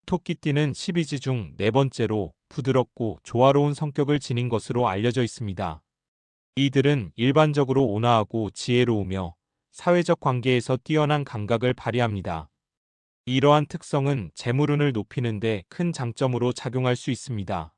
토끼띠는 12지 중 네 번째로 부드럽고 조화로운 성격을 지닌 것으로 알려져 있습니다. 이들은 일반적으로 온화하고 지혜로우며 사회적 관계에서 뛰어난 감각을 발휘합니다. 이러한 특성은 재물운을 높이는 데 큰 장점으로 작용할 수 있습니다.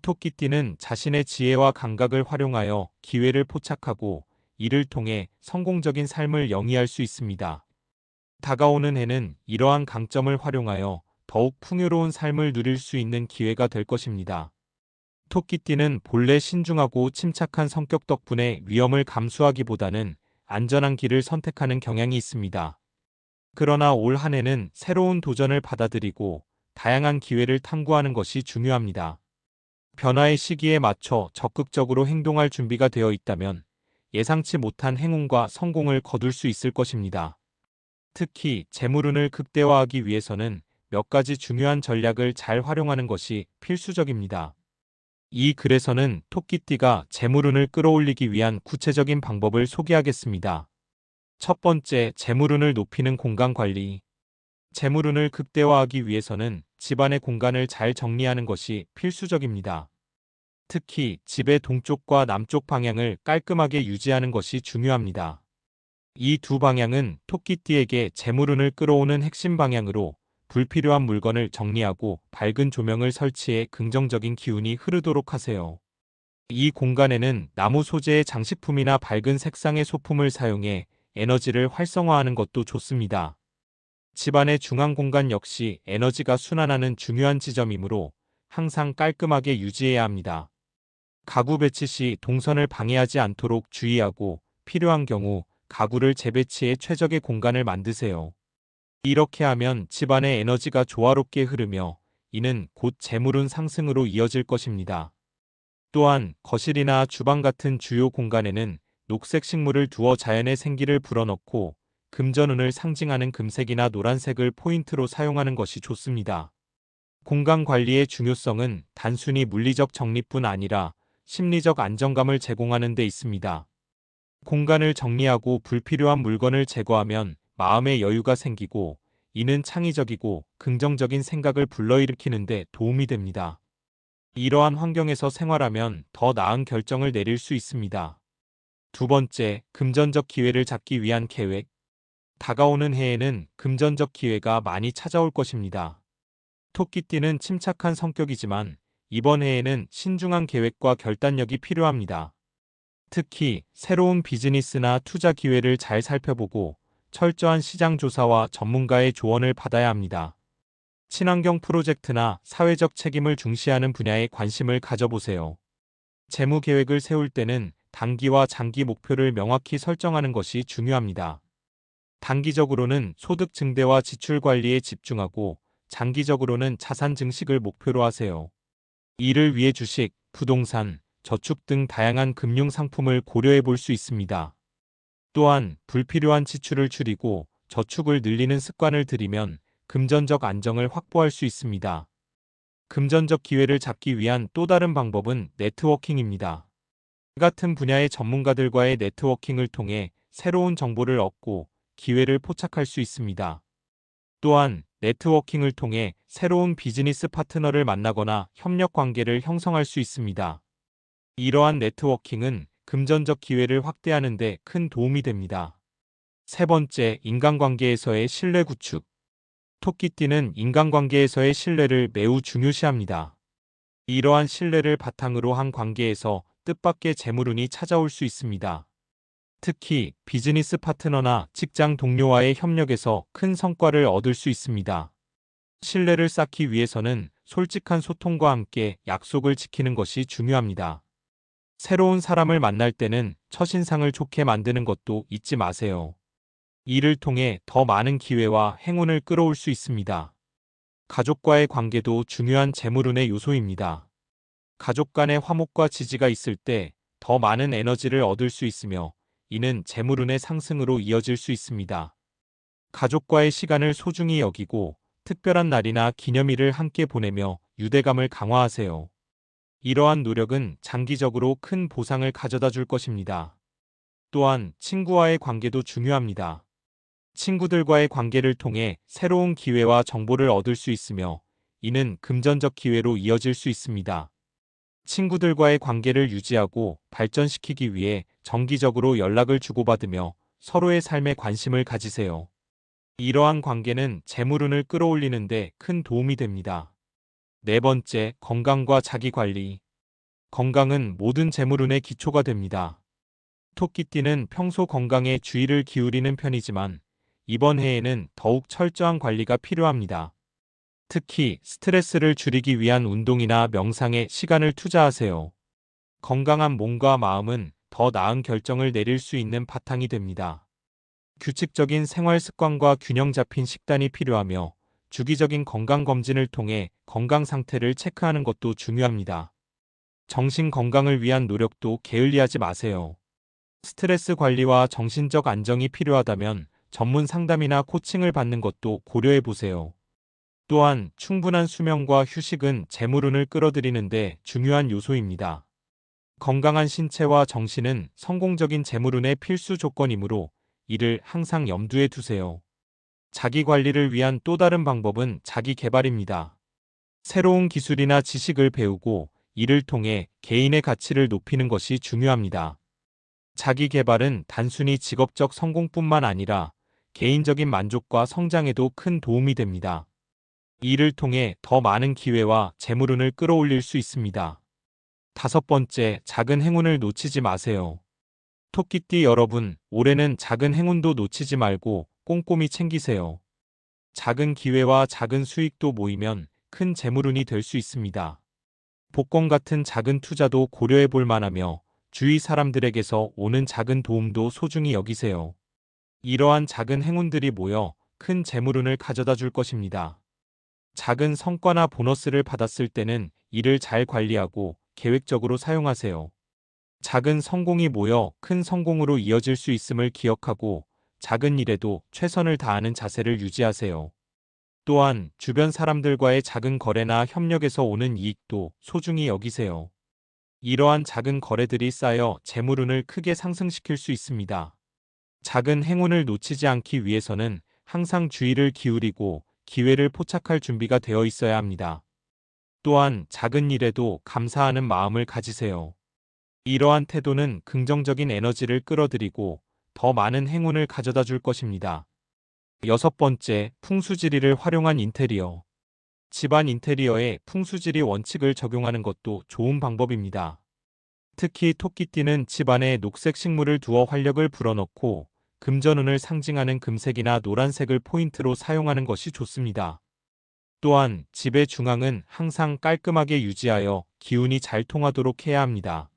토끼띠는 자신의 지혜와 감각을 활용하여 기회를 포착하고 이를 통해 성공적인 삶을 영위할 수 있습니다. 다가오는 해는 이러한 강점을 활용하여 더욱 풍요로운 삶을 누릴 수 있는 기회가 될 것입니다. 토끼띠는 본래 신중하고 침착한 성격 덕분에 위험을 감수하기보다는 안전한 길을 선택하는 경향이 있습니다. 그러나 올 한 해는 새로운 도전을 받아들이고 다양한 기회를 탐구하는 것이 중요합니다. 변화의 시기에 맞춰 적극적으로 행동할 준비가 되어 있다면 예상치 못한 행운과 성공을 거둘 수 있을 것입니다. 특히 재물운을 극대화하기 위해서는 몇 가지 중요한 전략을 잘 활용하는 것이 필수적입니다. 이 글에서는 토끼띠가 재물운을 끌어올리기 위한 구체적인 방법을 소개하겠습니다. 첫 번째, 재물운을 높이는 공간 관리. 재물운을 극대화하기 위해서는 집안의 공간을 잘 정리하는 것이 필수적입니다. 특히 집의 동쪽과 남쪽 방향을 깔끔하게 유지하는 것이 중요합니다. 이 두 방향은 토끼띠에게 재물운을 끌어오는 핵심 방향으로 불필요한 물건을 정리하고 밝은 조명을 설치해 긍정적인 기운이 흐르도록 하세요. 이 공간에는 나무 소재의 장식품이나 밝은 색상의 소품을 사용해 에너지를 활성화하는 것도 좋습니다. 집안의 중앙 공간 역시 에너지가 순환하는 중요한 지점이므로 항상 깔끔하게 유지해야 합니다. 가구 배치 시 동선을 방해하지 않도록 주의하고 필요한 경우 가구를 재배치해 최적의 공간을 만드세요. 이렇게 하면 집안의 에너지가 조화롭게 흐르며 이는 곧 재물운 상승으로 이어질 것입니다. 또한 거실이나 주방 같은 주요 공간에는 녹색 식물을 두어 자연의 생기를 불어넣고 금전운을 상징하는 금색이나 노란색을 포인트로 사용하는 것이 좋습니다. 공간 관리의 중요성은 단순히 물리적 정리뿐 아니라 심리적 안정감을 제공하는 데 있습니다. 공간을 정리하고 불필요한 물건을 제거하면 마음의 여유가 생기고 이는 창의적이고 긍정적인 생각을 불러일으키는 데 도움이 됩니다. 이러한 환경에서 생활하면 더 나은 결정을 내릴 수 있습니다. 두 번째, 금전적 기회를 잡기 위한 계획. 다가오는 해에는 금전적 기회가 많이 찾아올 것입니다. 토끼띠는 침착한 성격이지만 이번 해에는 신중한 계획과 결단력이 필요합니다. 특히 새로운 비즈니스나 투자 기회를 잘 살펴보고 철저한 시장 조사와 전문가의 조언을 받아야 합니다. 친환경 프로젝트나 사회적 책임을 중시하는 분야에 관심을 가져보세요. 재무 계획을 세울 때는 단기와 장기 목표를 명확히 설정하는 것이 중요합니다. 단기적으로는 소득 증대와 지출 관리에 집중하고 장기적으로는 자산 증식을 목표로 하세요. 이를 위해 주식, 부동산, 저축 등 다양한 금융 상품을 고려해 볼 수 있습니다. 또한 불필요한 지출을 줄이고 저축을 늘리는 습관을 들이면 금전적 안정을 확보할 수 있습니다. 금전적 기회를 잡기 위한 또 다른 방법은 네트워킹입니다. 같은 분야의 전문가들과의 네트워킹을 통해 새로운 정보를 얻고 기회를 포착할 수 있습니다. 또한 네트워킹을 통해 새로운 비즈니스 파트너를 만나거나 협력 관계를 형성할 수 있습니다. 이러한 네트워킹은 금전적 기회를 확대하는 데 큰 도움이 됩니다. 세 번째, 인간관계에서의 신뢰 구축. 토끼띠는 인간관계에서의 신뢰를 매우 중요시합니다. 이러한 신뢰를 바탕으로 한 관계에서 뜻밖의 재물운이 찾아올 수 있습니다. 특히 비즈니스 파트너나 직장 동료와의 협력에서 큰 성과를 얻을 수 있습니다. 신뢰를 쌓기 위해서는 솔직한 소통과 함께 약속을 지키는 것이 중요합니다. 새로운 사람을 만날 때는 첫인상을 좋게 만드는 것도 잊지 마세요. 이를 통해 더 많은 기회와 행운을 끌어올 수 있습니다. 가족과의 관계도 중요한 재물운의 요소입니다. 가족 간의 화목과 지지가 있을 때 더 많은 에너지를 얻을 수 있으며 이는 재물운의 상승으로 이어질 수 있습니다. 가족과의 시간을 소중히 여기고 특별한 날이나 기념일을 함께 보내며 유대감을 강화하세요. 이러한 노력은 장기적으로 큰 보상을 가져다 줄 것입니다. 또한 친구와의 관계도 중요합니다. 친구들과의 관계를 통해 새로운 기회와 정보를 얻을 수 있으며 이는 금전적 기회로 이어질 수 있습니다. 친구들과의 관계를 유지하고 발전시키기 위해 정기적으로 연락을 주고받으며 서로의 삶에 관심을 가지세요. 이러한 관계는 재물운을 끌어올리는 데 큰 도움이 됩니다. 네 번째, 건강과 자기관리. 건강은 모든 재물운의 기초가 됩니다. 토끼띠는 평소 건강에 주의를 기울이는 편이지만 이번 해에는 더욱 철저한 관리가 필요합니다. 특히 스트레스를 줄이기 위한 운동이나 명상에 시간을 투자하세요. 건강한 몸과 마음은 더 나은 결정을 내릴 수 있는 바탕이 됩니다. 규칙적인 생활 습관과 균형 잡힌 식단이 필요하며 주기적인 건강검진을 통해 건강 상태를 체크하는 것도 중요합니다. 정신 건강을 위한 노력도 게을리하지 마세요. 스트레스 관리와 정신적 안정이 필요하다면 전문 상담이나 코칭을 받는 것도 고려해 보세요. 또한 충분한 수면과 휴식은 재물운을 끌어들이는데 중요한 요소입니다. 건강한 신체와 정신은 성공적인 재물운의 필수 조건이므로 이를 항상 염두에 두세요. 자기 관리를 위한 또 다른 방법은 자기 개발입니다. 새로운 기술이나 지식을 배우고 이를 통해 개인의 가치를 높이는 것이 중요합니다. 자기 개발은 단순히 직업적 성공뿐만 아니라 개인적인 만족과 성장에도 큰 도움이 됩니다. 이를 통해 더 많은 기회와 재물운을 끌어올릴 수 있습니다. 다섯 번째, 작은 행운을 놓치지 마세요. 토끼띠 여러분, 올해는 작은 행운도 놓치지 말고 꼼꼼히 챙기세요. 작은 기회와 작은 수익도 모이면 큰 재물운이 될 수 있습니다. 복권 같은 작은 투자도 고려해 볼 만하며 주위 사람들에게서 오는 작은 도움도 소중히 여기세요. 이러한 작은 행운들이 모여 큰 재물운을 가져다 줄 것입니다. 작은 성과나 보너스를 받았을 때는 이를 잘 관리하고 계획적으로 사용하세요. 작은 성공이 모여 큰 성공으로 이어질 수 있음을 기억하고 작은 일에도 최선을 다하는 자세를 유지하세요. 또한 주변 사람들과의 작은 거래나 협력에서 오는 이익도 소중히 여기세요. 이러한 작은 거래들이 쌓여 재물운을 크게 상승시킬 수 있습니다. 작은 행운을 놓치지 않기 위해서는 항상 주의를 기울이고 기회를 포착할 준비가 되어 있어야 합니다. 또한 작은 일에도 감사하는 마음을 가지세요. 이러한 태도는 긍정적인 에너지를 끌어들이고 더 많은 행운을 가져다 줄 것입니다. 여섯 번째, 풍수지리를 활용한 인테리어. 집안 인테리어에 풍수지리 원칙을 적용하는 것도 좋은 방법입니다. 특히 토끼띠는 집안에 녹색 식물을 두어 활력을 불어넣고 금전운을 상징하는 금색이나 노란색을 포인트로 사용하는 것이 좋습니다. 또한 집의 중앙은 항상 깔끔하게 유지하여 기운이 잘 통하도록 해야 합니다.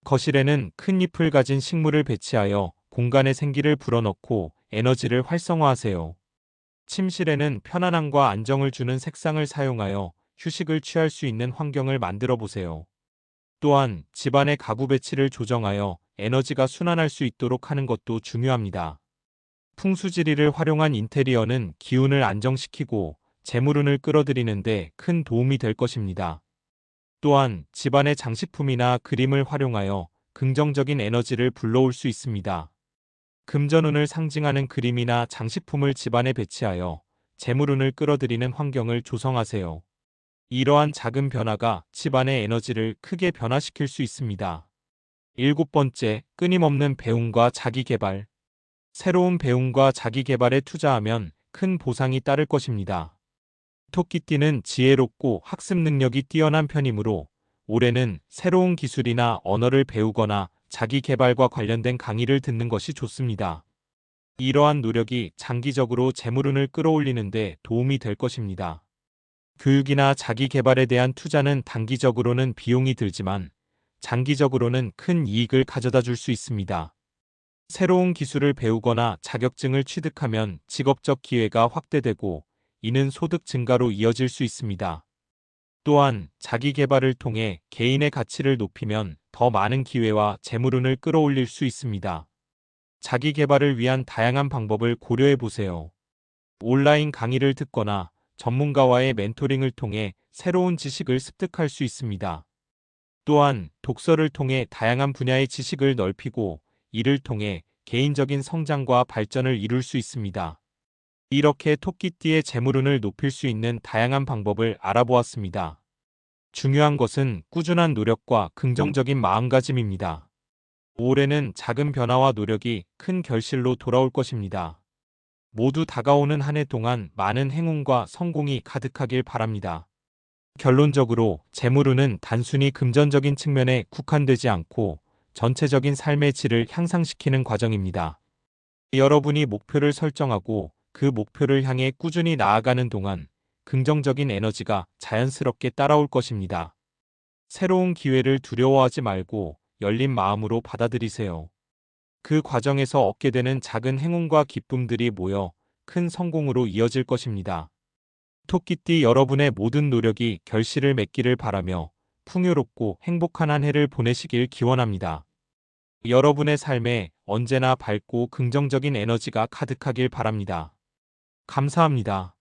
거실에는 큰 잎을 가진 식물을 배치하여 공간에 생기를 불어넣고 에너지를 활성화하세요. 침실에는 편안함과 안정을 주는 색상을 사용하여 휴식을 취할 수 있는 환경을 만들어 보세요. 또한 집안의 가구 배치를 조정하여 에너지가 순환할 수 있도록 하는 것도 중요합니다. 풍수지리를 활용한 인테리어는 기운을 안정시키고 재물운을 끌어들이는데 큰 도움이 될 것입니다. 또한 집안의 장식품이나 그림을 활용하여 긍정적인 에너지를 불러올 수 있습니다. 금전운을 상징하는 그림이나 장식품을 집안에 배치하여 재물운을 끌어들이는 환경을 조성하세요. 이러한 작은 변화가 집안의 에너지를 크게 변화시킬 수 있습니다. 일곱 번째, 끊임없는 배움과 자기개발. 새로운 배움과 자기개발에 투자하면 큰 보상이 따를 것입니다. 토끼띠는 지혜롭고 학습 능력이 뛰어난 편이므로 올해는 새로운 기술이나 언어를 배우거나 자기 개발과 관련된 강의를 듣는 것이 좋습니다. 이러한 노력이 장기적으로 재물운을 끌어올리는 데 도움이 될 것입니다. 교육이나 자기 개발에 대한 투자는 단기적으로는 비용이 들지만 장기적으로는 큰 이익을 가져다 줄 수 있습니다. 새로운 기술을 배우거나 자격증을 취득하면 직업적 기회가 확대되고 이는 소득 증가로 이어질 수 있습니다. 또한 자기 개발을 통해 개인의 가치를 높이면 더 많은 기회와 재물운을 끌어올릴 수 있습니다. 자기 개발을 위한 다양한 방법을 고려해 보세요. 온라인 강의를 듣거나 전문가와의 멘토링을 통해 새로운 지식을 습득할 수 있습니다. 또한 독서를 통해 다양한 분야의 지식을 넓히고 이를 통해 개인적인 성장과 발전을 이룰 수 있습니다. 이렇게 토끼띠의 재물운을 높일 수 있는 다양한 방법을 알아보았습니다. 중요한 것은 꾸준한 노력과 긍정적인 마음가짐입니다. 올해는 작은 변화와 노력이 큰 결실로 돌아올 것입니다. 모두 다가오는 한 해 동안 많은 행운과 성공이 가득하길 바랍니다. 결론적으로 재물운은 단순히 금전적인 측면에 국한되지 않고 전체적인 삶의 질을 향상시키는 과정입니다. 여러분이 목표를 설정하고 그 목표를 향해 꾸준히 나아가는 동안 긍정적인 에너지가 자연스럽게 따라올 것입니다. 새로운 기회를 두려워하지 말고 열린 마음으로 받아들이세요. 그 과정에서 얻게 되는 작은 행운과 기쁨들이 모여 큰 성공으로 이어질 것입니다. 토끼띠 여러분의 모든 노력이 결실을 맺기를 바라며 풍요롭고 행복한 한 해를 보내시길 기원합니다. 여러분의 삶에 언제나 밝고 긍정적인 에너지가 가득하길 바랍니다. 감사합니다.